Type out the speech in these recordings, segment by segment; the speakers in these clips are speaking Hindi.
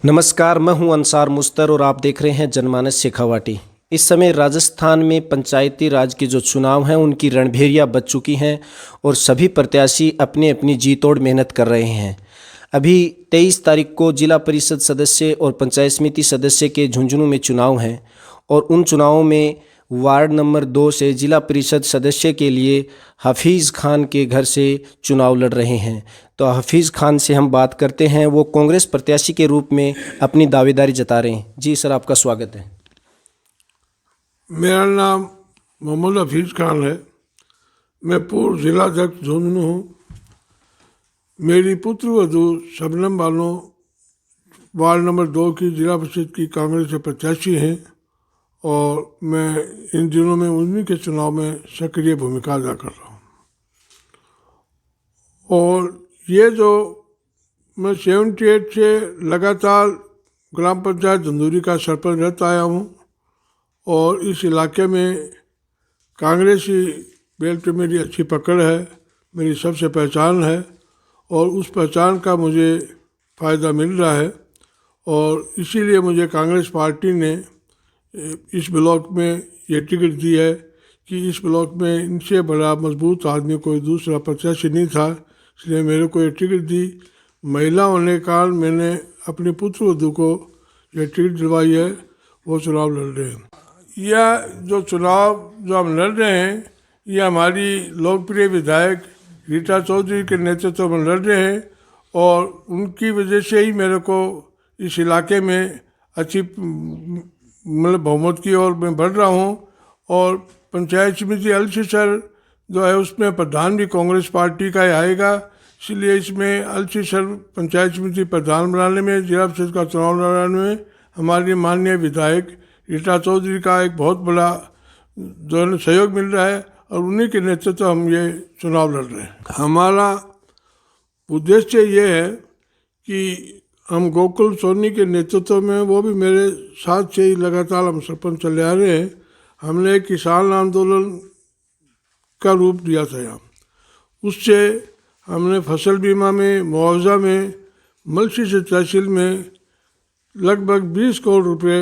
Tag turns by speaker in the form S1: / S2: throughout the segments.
S1: नमस्कार, मैं हूं अंसार मुस्तर और आप देख रहे हैं जनमानस शेखावाटी। इस समय राजस्थान में पंचायती राज के जो चुनाव हैं उनकी रणभेरियां बज चुकी हैं और सभी प्रत्याशी अपनी अपनी जी तोड़ मेहनत कर रहे हैं। अभी 23 तारीख को जिला परिषद सदस्य और पंचायत समिति सदस्य के झुंझुनू में चुनाव हैं और उन चुनावों में वार्ड नंबर 2 से जिला परिषद सदस्य के लिए हफीज़ खान के घर से चुनाव लड़ रहे हैं। तो हफीज़ खान से हम बात करते हैं, वो कांग्रेस प्रत्याशी के रूप में अपनी दावेदारी जता रहे हैं। जी सर, आपका स्वागत है।
S2: मेरा नाम मोहम्मद हफीज़ खान है। मैं पूर्व जिला अध्यक्ष झुंझुनू हूँ। मेरी पुत्र वधू शबनम बानो वार्ड नंबर 2 की जिला परिषद की कांग्रेस से प्रत्याशी हैं और मैं इन दिनों में उन्हीं के चुनाव में सक्रिय भूमिका अदा कर रहा हूँ। और ये जो मैं 78 से लगातार ग्राम पंचायत धंधूरी का सरपंच रहता आया हूँ और इस इलाके में कांग्रेसी बेल्ट में मेरी अच्छी पकड़ है, मेरी सबसे पहचान है और उस पहचान का मुझे फ़ायदा मिल रहा है और इसीलिए मुझे कांग्रेस पार्टी ने इस ब्लॉक में ये टिकट दी है कि इस ब्लॉक में इनसे बड़ा मजबूत आदमी कोई दूसरा प्रत्याशी नहीं था, इसलिए मेरे को ये टिकट दी। महिला होने के कारण मैंने अपने पुत्र वधू को ये टिकट दिलवाई है, वो चुनाव लड़ रहे हैं। यह जो चुनाव जो हम लड़ रहे हैं ये हमारी लोकप्रिय विधायक रीटा चौधरी के नेतृत्व में लड़ रहे हैं और उनकी वजह से ही मेरे को इस इलाके में अच्छी मतलब बहुमत की ओर मैं बढ़ रहा हूँ। और पंचायत समिति अल्सीसर जो है उसमें प्रधान भी कांग्रेस पार्टी का ही आएगा, इसलिए इसमें अल्सीसर पंचायत समिति प्रधान बनाने में, जिला परिषद का चुनाव लड़ाने में हमारे माननीय विधायक रीटा चौधरी का एक बहुत बड़ा जो है सहयोग मिल रहा है और उन्हीं के नेतृत्व हम ये चुनाव लड़ रहे हैं। हमारा उद्देश्य ये है कि हम गोकुल सोनी के नेतृत्व में, वो भी मेरे साथ से ही लगातार हम सरपंच चले आ रहे हैं, हमने एक किसान आंदोलन का रूप दिया था यहाँ। उससे हमने फसल बीमा में, मुआवजा में, मलसी से तहसील में लगभग 20 करोड़ रुपए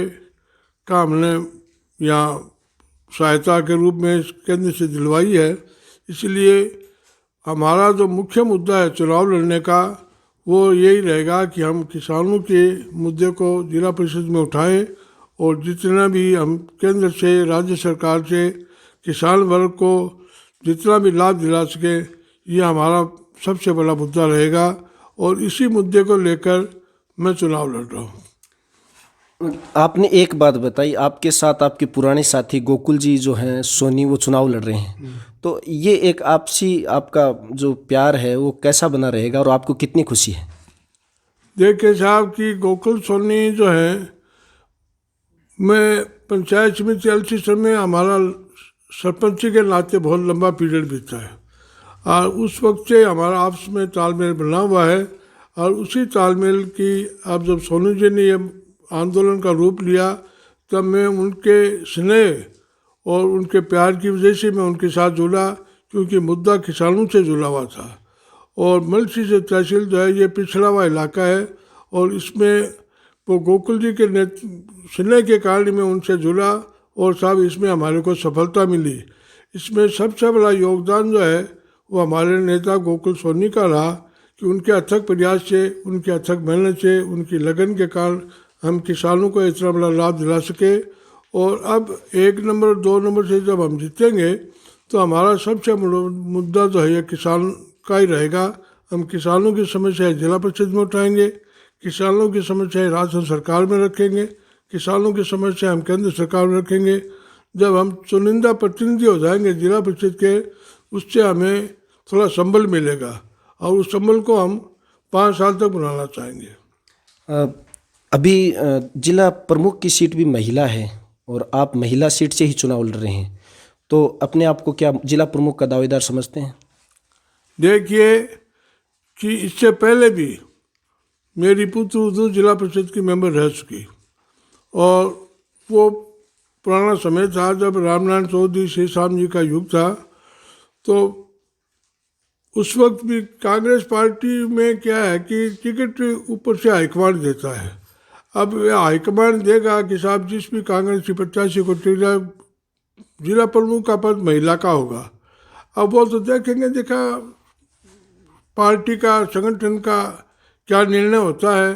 S2: का हमने यहाँ सहायता के रूप में केंद्र से दिलवाई है। इसलिए हमारा जो मुख्य मुद्दा है चुनाव लड़ने का वो यही रहेगा कि हम किसानों के मुद्दे को जिला परिषद में उठाएं और जितना भी हम केंद्र से, राज्य सरकार से किसान वर्ग को जितना भी लाभ दिला सके, ये हमारा सबसे बड़ा मुद्दा रहेगा और इसी मुद्दे को लेकर मैं चुनाव लड़ रहा हूँ।
S1: आपने एक बात बताई, आपके साथ आपके पुराने साथी गोकुल जी जो हैं सोनी, वो चुनाव लड़ रहे हैं, तो ये एक आपसी आपका जो प्यार है वो कैसा बना रहेगा और आपको कितनी खुशी है?
S2: देखिए साहब कि गोकुल सोनी जो है, मैं पंचायत समिति अल्सीसर में हमारा सरपंची के नाते बहुत लंबा पीरियड बीता है और उस वक्त से हमारा आपस में तालमेल बना हुआ है और उसी तालमेल की अब जब सोनू जी ने ये आंदोलन का रूप लिया तब मैं उनके स्नेह और उनके प्यार की वजह से मैं उनके साथ जुड़ा, क्योंकि मुद्दा किसानों से जुड़ा हुआ था और मलसी से तहसील जो है ये पिछड़ा हुआ इलाका है और इसमें वो गोकुल जी के स्नेह के कारण मैं उनसे जुड़ा और साहब इसमें हमारे को सफलता मिली। इसमें सबसे बड़ा योगदान जो है वो हमारे नेता गोकुल सोनी का रहा कि उनके अथक प्रयास से, उनके अथक मेहनत से, उनकी लगन के कारण हम किसानों को इतना बड़ा लाभ दिला सके। और अब 1 नंबर 2 नंबर से जब हम जीतेंगे तो हमारा सबसे मुद्दा जो है ये किसान का ही रहेगा। हम किसानों की समस्याएं जिला परिषद में उठाएंगे, किसानों की समस्याएं राज्य सरकार में रखेंगे, किसानों की समस्या हम केंद्र सरकार में रखेंगे। जब हम चुनिंदा प्रतिनिधि हो जाएंगे जिला परिषद के, उससे हमें थोड़ा संबल मिलेगा और उस संबल को हम 5 साल तक बनाना चाहेंगे।
S1: अभी जिला प्रमुख की सीट भी महिला है और आप महिला सीट से ही चुनाव लड़ रहे हैं, तो अपने आप को क्या जिला प्रमुख का दावेदार समझते हैं?
S2: देखिए कि इससे पहले भी मेरी पुत्र वधू जिला परिषद की मेंबर रह चुकी और वो पुराना समय था जब रामनारायण चौधरी शेषाम जी का युग था, तो उस वक्त भी कांग्रेस पार्टी में क्या है कि टिकट ऊपर से हाईकमांड देता है। अब ये हाईकमान देगा कि साहब जिस भी कांग्रेसी प्रत्याशी को टिकट, जिला प्रमुख का पद महिला का होगा। अब वो तो देखेंगे, देखा पार्टी का, संगठन का क्या निर्णय होता है।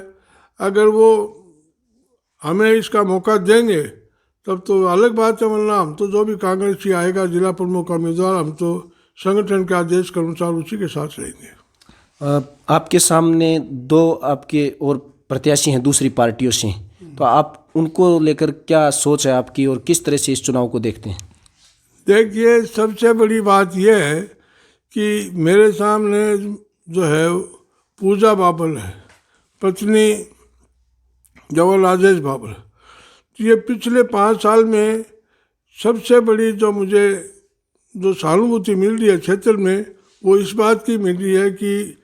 S2: अगर वो हमें इसका मौका देंगे तब तो अलग बात है, वरना हम तो जो भी कांग्रेसी आएगा जिला प्रमुख का उम्मीदवार, हम तो संगठन के आदेश के अनुसार उसी के साथ रहेंगे।
S1: आपके सामने दो आपके और प्रत्याशी हैं दूसरी पार्टियों से, तो आप उनको लेकर क्या सोच है आपकी और किस तरह से इस चुनाव को देखते हैं?
S2: देखिए, सबसे बड़ी बात यह है कि मेरे सामने जो है पूजा बाबल है, पत्नी जवाहर राजेश बाबल। तो ये पिछले 5 साल में सबसे बड़ी जो मुझे जो सहानुभूति मिल रही है क्षेत्र में, वो इस बात की मिल रही है कि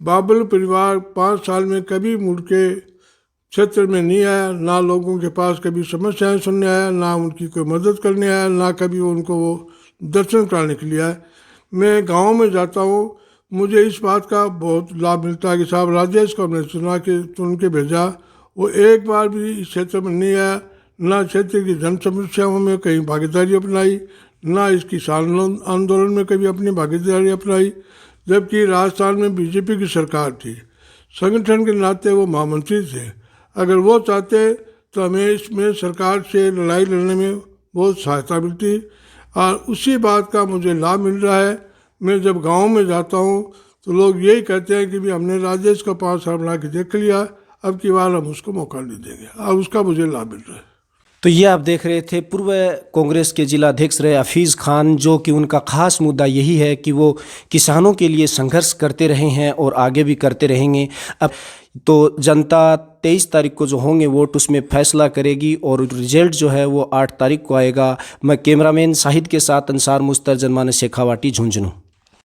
S2: बाबल परिवार 5 साल में कभी मुड़ के क्षेत्र में नहीं आया, ना लोगों के पास कभी समस्याएं सुनने आया, ना उनकी कोई मदद करने आया, ना कभी उनको वो दर्शन कराने के लिए आया। मैं गांव में जाता हूँ, मुझे इस बात का बहुत लाभ मिलता है कि साहब राजेश को हमने चुन के भेजा, वो एक बार भी इस क्षेत्र में नहीं आया, ना क्षेत्र की जन समस्याओं में कहीं भागीदारी अपनाई, ना इस किसान आंदोलन में कभी अपनी भागीदारी अपनाई। जबकि राजस्थान में बीजेपी की सरकार थी, संगठन के नाते वो महामंत्री थे। अगर वो चाहते तो हमें इसमें सरकार से लड़ाई लड़ने में बहुत सहायता मिलती, और उसी बात का मुझे लाभ मिल रहा है। मैं जब गांव में जाता हूं तो लोग यही कहते हैं कि भी हमने राजेश को 5 साल बना के देख लिया, अब की बार हम उसको मौका नहीं देंगे, और उसका मुझे लाभ मिल रहा है।
S1: तो ये आप देख रहे थे पूर्व कांग्रेस के जिला अध्यक्ष रहे हफीज़ खान, जो कि उनका खास मुद्दा यही है कि वो किसानों के लिए संघर्ष करते रहे हैं और आगे भी करते रहेंगे। अब तो जनता 23 तारीख को जो होंगे वोट, उसमें फैसला करेगी और रिजल्ट जो है वो 8 तारीख को आएगा। मैं कैमरामैन शाहिद के साथ अंसार मुस्तर, जनमानस शेखावाटी, झुंझुनू।